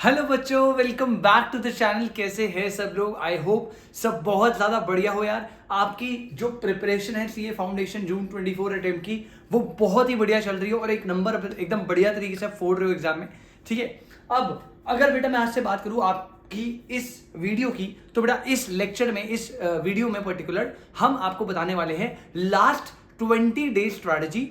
Hello बच्चों, welcome back to the channel. कैसे हैं सब लोग? आई होप सब बहुत ज़्यादा बढ़िया हो यार। आपकी जो प्रिपरेशन है सीए फाउंडेशन जून 24 अटेम्प्ट की, वो बहुत ही बढ़िया चल रही है और एक नंबर एकदम बढ़िया तरीके से फोड़ रहे हो एग्जाम में। ठीक है, अब अगर बेटा मैं आज से बात करूँ आपकी इस वीडियो की, तो बेटा इस लेक्चर में, इस वीडियो में पर्टिकुलर हम आपको बताने वाले हैं लास्ट 20 डेज स्ट्रैटेजी,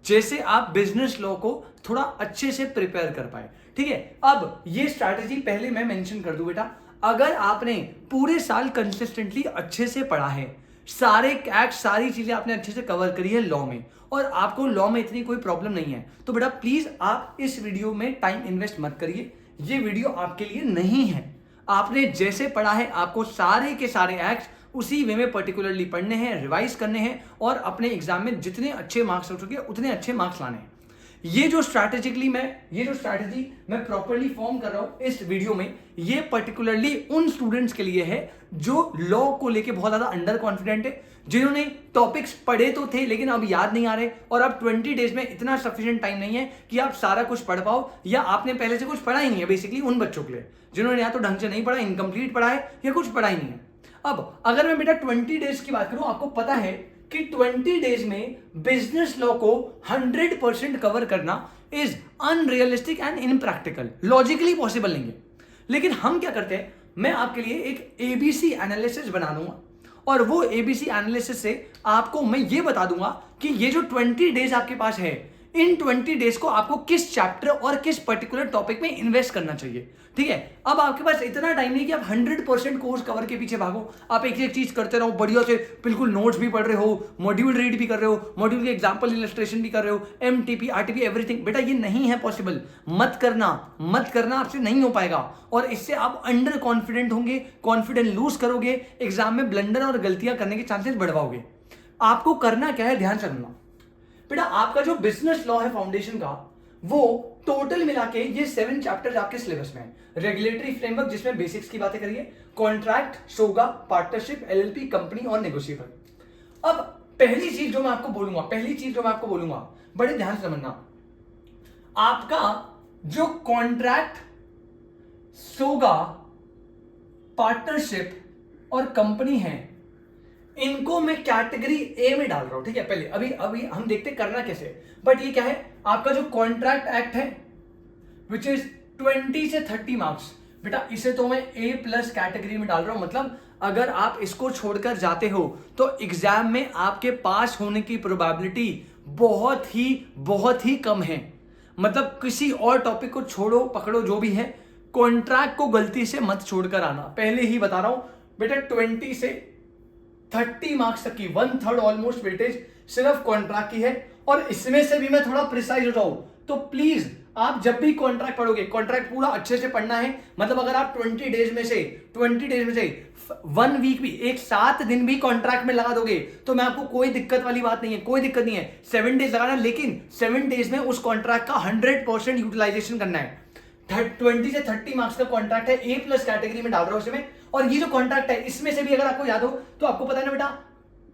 जैसे आप बिजनेस लॉ को थोड़ा अच्छे से प्रिपेयर कर पाए। ठीक है, अब ये स्ट्रैटेजी पहले मैं मेंशन कर दूं बेटा, अगर आपने पूरे साल कंसिस्टेंटली अच्छे से पढ़ा है, सारे एक्ट सारी चीजें आपने अच्छे से कवर करी है लॉ में, और आपको लॉ में इतनी कोई प्रॉब्लम नहीं है, तो बेटा प्लीज आप इस वीडियो में टाइम इन्वेस्ट मत करिए। ये वीडियो आपके लिए नहीं है। आपने जैसे पढ़ा है आपको सारे के सारे एक्ट उसी वे में पर्टिकुलरली पढ़ने हैं, रिवाइज करने हैं और अपने एग्जाम में जितने अच्छे मार्क्स हो सके उतने अच्छे मार्क्स लाने हैं। ये जो स्ट्रैटेजी मैं प्रॉपर्ली फॉर्म कर रहा हूं इस वीडियो में, ये पर्टिकुलरली उन स्टूडेंट्स के लिए है जो लॉ को लेके बहुत ज्यादा अंडर कॉन्फिडेंट है, जिन्होंने टॉपिक्स पढ़े तो थे लेकिन अब याद नहीं आ रहे, और अब 20 डेज में इतना सफिशिएंट टाइम नहीं है कि आप सारा कुछ पढ़ पाओ, या आपने पहले से कुछ पढ़ा ही नहीं है। बेसिकली उन बच्चों के लिए जिन्होंने या तो ढंग से नहीं पढ़ा, इनकम्प्लीट पढ़ा है, या कुछ पढ़ा ही नहीं है। अब अगर मैं बेटा 20 डेज की बात करूं, आपको पता है कि 20 डेज में बिजनेस लॉ को 100% कवर करना is unrealistic and impractical, logically possible नहीं है। लेकिन हम क्या करते हैं, मैं आपके लिए एक एबीसी एनालिसिस बना दूंगा, और वो एबीसी एनालिसिस से आपको मैं ये बता दूंगा कि ये जो 20 डेज आपके पास है, इन 20 डेज को आपको किस चैप्टर और किस पर्टिकुलर टॉपिक में इन्वेस्ट करना चाहिए। ठीक है, अब आपके पास इतना टाइम नहीं कि आप 100% कोर्स कवर के पीछे भागो, आप एक एक चीज करते रहो बढ़िया से, बिल्कुल नोट्स भी पढ़ रहे हो, मॉड्यूल रीड भी कर रहे हो, मॉड्यूल के एग्जांपल इलस्ट्रेशन भी कर रहे हो, एमटीपी आरटीपी एवरीथिंग। बेटा ये नहीं है पॉसिबल, मत करना, आपसे नहीं हो पाएगा, और इससे आप अंडर कॉन्फिडेंट होंगे, कॉन्फिडेंस लूज करोगे, एग्जाम में ब्लंडर और गलतियां करने के चांसेस बढ़वाओगे। आपको करना क्या है, ध्यान से सुनना बेटा। आपका जो बिजनेस लॉ है फाउंडेशन का, वो टोटल मिला के ये 7 चैप्टर्स आपके सिलेबस में है। रेगुलेटरी फ्रेमवर्क जिसमें बेसिक्स की बातें करिए, कॉन्ट्रैक्ट, सोगा, पार्टनरशिप, एलएलपी, कंपनी और नेगोशिएबल। अब पहली चीज जो मैं आपको बोलूंगा, बड़े ध्यान से समझना, आपका जो कॉन्ट्रैक्ट, सोगा, पार्टनरशिप और कंपनी है, इनको मैं कैटेगरी ए में डाल रहा हूं। ठीक है, पहले अभी हम देखते करना कैसे, बट ये क्या है, आपका जो कॉन्ट्रैक्ट एक्ट है विच इज 20 से 30 मार्क्स, बेटा इसे तो मैं ए प्लस कैटेगरी में डाल रहा हूं। मतलब अगर आप इसको छोड़कर जाते हो तो एग्जाम में आपके पास होने की प्रोबेबिलिटी बहुत ही कम है। मतलब किसी और टॉपिक को छोड़ो पकड़ो जो भी है, कॉन्ट्रैक्ट को गलती से मत छोड़कर आना, पहले ही बता रहा हूं बेटा। 20 से 30 मार्क्स तक की 1/3 ऑलमोस्ट वेटेज सिर्फ कॉन्ट्रैक्ट की है, और इसमें से भी मैं थोड़ा प्रिसाइज हो जाऊं तो प्लीज आप जब भी कॉन्ट्रैक्ट पढ़ोगे, कॉन्ट्रैक्ट पूरा अच्छे से पढ़ना है। मतलब अगर आप 20 डेज में से 1 वीक भी, एक 7 दिन भी कॉन्ट्रैक्ट में लगा दोगे तो मैं आपको कोई दिक्कत वाली बात नहीं है, कोई दिक्कत नहीं है। 7 डेज लगाना, लेकिन 7 डेज में उस कॉन्ट्रैक्ट का 100% यूटिलाइजेशन करना है। 20 से 30 मार्क्स का कॉन्ट्रैक्ट है, ए प्लस कैटेगरी में डाल रहा हूं इसमें। और ये जो कॉन्ट्रैक्ट है, इसमें से भी अगर आपको याद हो तो आपको पता है ना बेटा,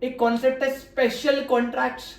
एक कॉन्सेप्ट है स्पेशल कॉन्ट्रैक्ट्स,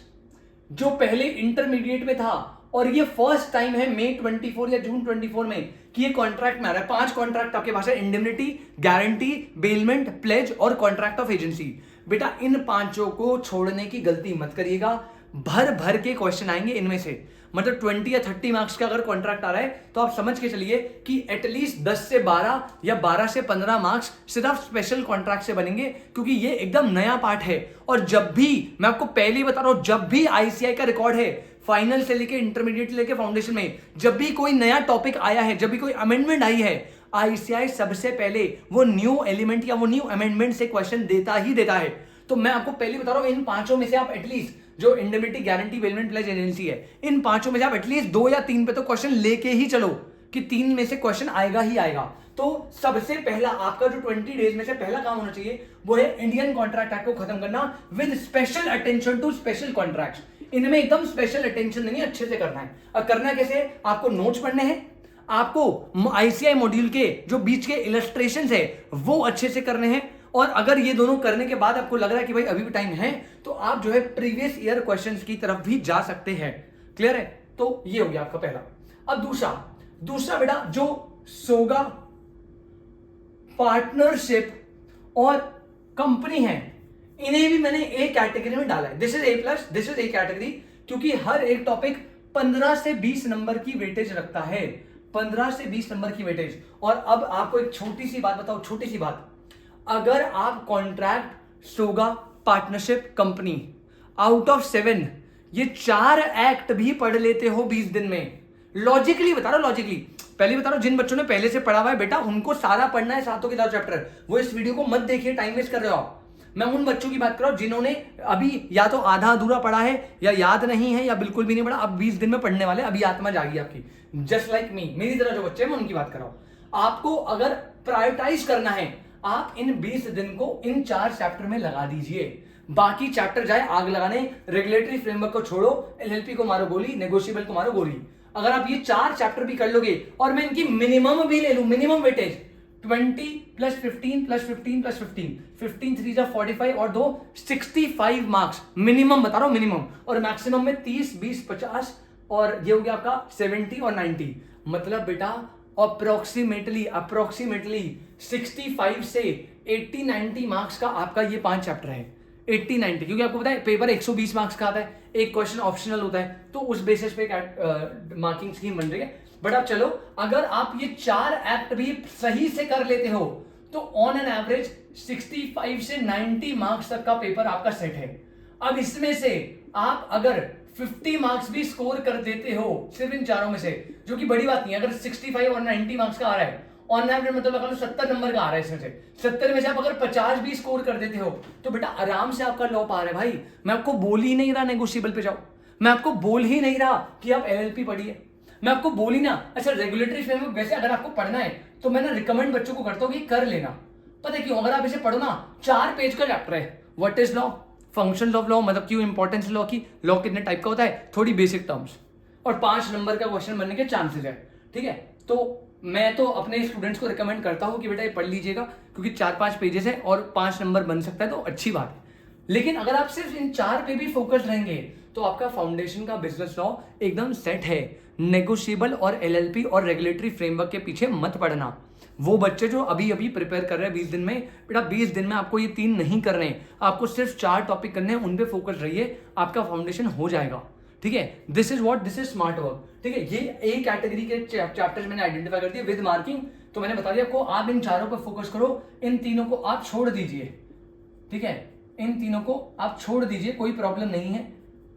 जो पहले इंटरमीडिएट में था, और ये फर्स्ट टाइम है मई 24 या जून 24 में कि ये कॉन्ट्रैक्ट में आ रहा है। 5 कॉन्ट्रैक्ट आपके पास है, इंडेमनिटी, गारंटी, बेलमेंट, प्लेज और कॉन्ट्रैक्ट ऑफ एजेंसी। बेटा इन 5 को छोड़ने की गलती मत करिएगा, भर भर के क्वेश्चन आएंगे इनमें से। मतलब 20 या 30 मार्क्स का अगर कॉन्ट्रैक्ट आ रहा है तो आप समझ के चलिए कि एटलीस्ट 10 से 12 या 12 से 15 मार्क्स सिर्फ स्पेशल कॉन्ट्रैक्ट से बनेंगे, क्योंकि ये एकदम नया पार्ट है। और जब भी, मैं आपको पहले ही बता रहा हूं, जब भी आईसीआई का रिकॉर्ड है, फाइनल से लेके इंटरमीडिएट से लेके फाउंडेशन में, जब भी कोई नया टॉपिक आया है, जब भी कोई अमेंडमेंट आई है, आईसीआई सबसे पहले वो न्यू एलिमेंट या वो न्यू अमेंडमेंट से क्वेश्चन देता है। तो मैं आपको पहले बता रहा हूं, इन 5 में से आप एटलीस्ट, जो indemnity, guarantee, bailment, pledge, agency है, इन 5 में से आप एटलीस्ट 2 या 3 पे तो क्वेश्चन लेके ही चलो कि 3 में से क्वेश्चन आएगा ही आएगा। तो सबसे पहला आपका जो 20 डेज में से पहला काम होना चाहिए वो है इंडियन कॉन्ट्रैक्ट एक्ट को खत्म करना, with special attention to special contracts. इनमें एकदम स्पेशल अटेंशन नहीं है, अच्छे से करना है। और करना कैसे, आपको नोट्स पढ़ने हैं, आपको आईसीआई मॉड्यूल के जो बीच के इलस्ट्रेशंस है वो अच्छे से करने हैं, और अगर ये दोनों करने के बाद आपको लग रहा है कि भाई अभी भी टाइम है, तो आप जो है प्रीवियस ईयर क्वेश्चंस की तरफ भी जा सकते हैं। क्लियर है? तो ये हो गया आपका पहला। अब दूसरा बेटा, जो सोगा, पार्टनरशिप और कंपनी है, इन्हें भी मैंने ए कैटेगरी में डाला है। This is a plus, this is A category, क्योंकि हर एक टॉपिक 15 से 20 नंबर की वेटेज रखता है, 15 से 20 नंबर की वेटेज। और अब आपको एक छोटी सी बात बताओ, छोटी सी बात, अगर आप कॉन्ट्रैक्ट, सोगा, पार्टनरशिप, कंपनी आउट ऑफ 7 ये 4 एक्ट भी पढ़ लेते हो 20 दिन में, लॉजिकली बता रहा हूं, लॉजिकली पहले बता रहा हूं, जिन बच्चों ने पहले से पढ़ा हुआ है बेटा उनको सारा पढ़ना है, सातों के 10 चैप्टर, वो इस वीडियो को मत देखिए, टाइम वेस्ट कर रहे हो। मैं उन बच्चों की बात कर रहा हूं जिन्होंने अभी या तो आधा अधूरा पढ़ा है या याद नहीं है या बिल्कुल भी नहीं पढ़ा, अब 20 दिन में पढ़ने वाले, अभी आत्मा जागी आपकी, जस्ट लाइक मी, मेरी तरह जो बच्चे हैं मैं उनकी बात कर रहा हूं। आपको अगर प्रायोरिटाइज करना है, आप इन 20 दिन को इन 4 चैप्टर में लगा दीजिए, बाकी चैप्टर जाए आग लगाने, रेगुलेटरी फ्रेमवर्क को छोड़ो, एलएलपी को मारो गोली, नेगोशिएबल को मारो गोली। अगर आप ये 4 चैप्टर भी कर लोगे, और मैं इनकी मिनिमम भी ले लूं, मिनिमम वेटेज 20 + 15 + 15 + 15, 15 3 = 45 और 2 65 मार्क्स मिनिमम बता रहा हूं, मिनिमम, और मैक्सिमम में 30 20 50 और ये हो गया आपका 70 और 90, मतलब बेटा अप्रोक्सीमेटली 65 से 80-90 मार्क्स का आपका ये 5 चैप्टर है। 80-90, क्योंकि आपको पता है पेपर 120 मार्क्स का आता है, एक क्वेश्चन ऑप्शनल होता है, तो उस बेसिस पे मार्किंग स्कीम बन रही है। बट अब चलो, अगर आप ये 4 एक्ट भी सही से कर लेते हो तो ऑन एन एवरेज 65 से 90 मार्क्स तक का पेपर आपका सेट है। अब इसमें से आप अगर 50 मार्क्स भी स्कोर कर देते हो सिर्फ इन चारों में से, जो कि बड़ी बात नहीं है, अगर 65 और 90 मार्क्स का आ रहा है ऑन एवरेज, मतलब लगा लो 70 नंबर का आ रहा है, इसमें से 70 में से आप अगर 50 भी स्कोर कर देते हो तो बेटा आराम से आपका लॉ पार है भाई। मैं आपको बोल ही नहीं रहा नेगोशिएबल पे जाओ, मैं आपको बोल ही नहीं रहा कि आप एलएलपी पढ़िए, मैं आपको बोल ही ना, अच्छा रेगुलेटरी फ्रेमवर्क वैसे अगर आपको पढ़ना है तो मैं ना रिकमेंड बच्चों को करता हूं कि कर लेना। पता है क्यों? अगर आप इसे पढ़ो ना, 4 पेज का चैप्टर है, what is law, functions of law, मतलब क्यों इंपॉर्टेंस लॉ की, लॉ कितने टाइप का होता है, थोड़ी बेसिक टर्म्स, और 5 नंबर का क्वेश्चन बनने के चांसेस है। ठीक है, तो मैं तो अपने स्टूडेंट्स को रिकमेंड करता हूं कि बेटा ये पढ़ लीजिएगा, क्योंकि 4-5 पेजेस है और 5 नंबर बन सकता है, तो अच्छी बात है। लेकिन अगर आप सिर्फ इन 4 पे भी फोकस रहेंगे तो आपका फाउंडेशन का बिजनेस लॉ एकदम सेट है। नेगोशिएबल और एलएलपी और रेगुलेटरी फ्रेमवर्क के पीछे मत पड़ना। वो बच्चे जो अभी अभी प्रिपेयर कर रहे हैं 20 दिन में, बेटा 20 दिन में आपको ये 3 नहीं करने, आपको सिर्फ 4 टॉपिक करने हैं, उन पे फोकस रहिए, आपका फाउंडेशन हो जाएगा। ठीक है, दिस इज स्मार्ट वर्क। ठीक है, ये ए कैटेगरी के चैप्टर्स मैंने आइडेंटिफाई कर दिए विद मार्किंग, तो मैंने बता दिया आपको, आप इन 4 पर फोकस करो, इन 3 को आप छोड़ दीजिए। ठीक है, इन 3 को आप छोड़ दीजिए, कोई प्रॉब्लम नहीं है,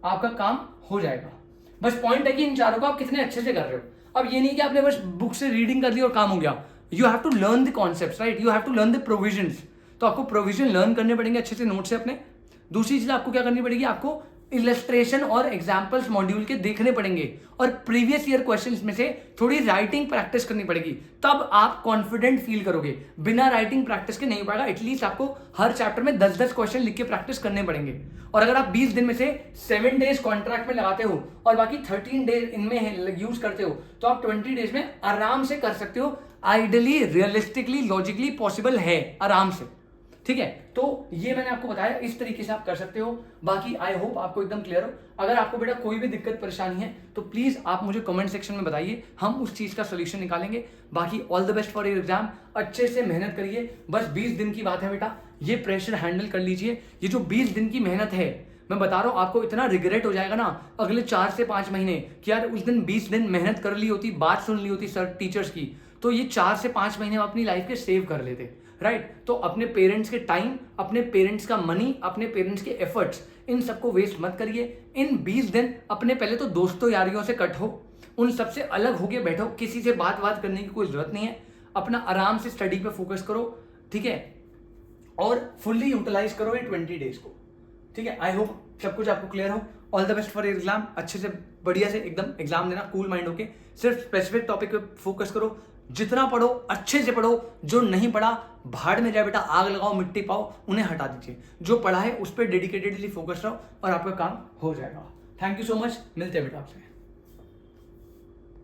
आपका काम हो जाएगा। बस पॉइंट है कि इन 4 को आप कितने अच्छे से कर रहे हो। अब ये नहीं कि आपने बस बुक से रीडिंग कर दी और काम हो गया, you have to learn the concepts, right, you have to learn the provisions. तो आपको प्रोविजन लर्न करने पड़ेंगे अच्छे से नोट से अपने। दूसरी चीज आपको क्या करनी पड़ेगी, आपको इलस्ट्रेशन और एग्जाम्पल्स मॉड्यूल के देखने पड़ेंगे, और प्रीवियस ईयर क्वेश्चंस में से थोड़ी राइटिंग प्रैक्टिस करनी पड़ेगी, तब आप कॉन्फिडेंट फील करोगे। बिना राइटिंग प्रैक्टिस के नहीं हो पाएगा। एटलीस्ट आपको हर चैप्टर में 10-10 क्वेश्चन लिख के प्रैक्टिस करने पड़ेंगे। और अगर आप 20 दिन में से 7 डेज कॉन्ट्रैक्ट में लगाते हो और बाकी 13 डेज इनमें यूज करते हो, तो आप 20 डेज में आराम से कर सकते हो। आइडियली, रियलिस्टिकली, लॉजिकली पॉसिबल है, आराम से। ठीक है, तो ये मैंने आपको बताया, इस तरीके से आप कर सकते हो। बाकी आई होप आपको एकदम क्लियर हो। अगर आपको बेटा कोई भी दिक्कत परेशानी है तो प्लीज आप मुझे कमेंट सेक्शन में बताइए, हम उस चीज का सोल्यूशन निकालेंगे। बाकी all the best for your exam, अच्छे से मेहनत करिए। बस 20 दिन की बात है बेटा, ये प्रेशर हैंडल कर लीजिए। ये जो 20 दिन की मेहनत है, मैं बता रहा हूं आपको इतना रिग्रेट हो जाएगा ना अगले 4 से 5 महीने कि यार उस दिन 20 दिन मेहनत कर ली होती, बात सुन ली होती सर टीचर्स की, तो ये 4 से 5 महीने अपनी लाइफ के सेव कर लेते, राइट। तो अपने पेरेंट्स के टाइम, अपने पेरेंट्स का मनी, अपने पेरेंट्स के एफर्ट्स, इन सबको वेस्ट मत करिए। इन 20 दिन अपने पहले तो दोस्तों यारियों से कट हो, उन सबसे अलग होके बैठो, किसी से बात करने की कोई जरूरत नहीं है। अपना आराम से स्टडी पे फोकस करो, ठीक है, और फुल्ली यूटिलाइज करो ये 20 डेज को। ठीक है, आई होप सब कुछ आपको क्लियर हो। All the best for your exam. अच्छे से बढ़िया से एकदम एग्जाम देना, कूल माइंड होके। सिर्फ स्पेसिफिक टॉपिक पे फोकस करो, जितना पढ़ो अच्छे से पढ़ो। जो नहीं पढ़ा भाड़ में जाए बेटा, आग लगाओ, मिट्टी पाओ, उन्हें हटा दीजिए। जो पढ़ा है उस पर डेडिकेटेडली फोकस रहो और आपका काम हो जाएगा। थैंक यू सो मच, मिलते हैं बेटा आपसे।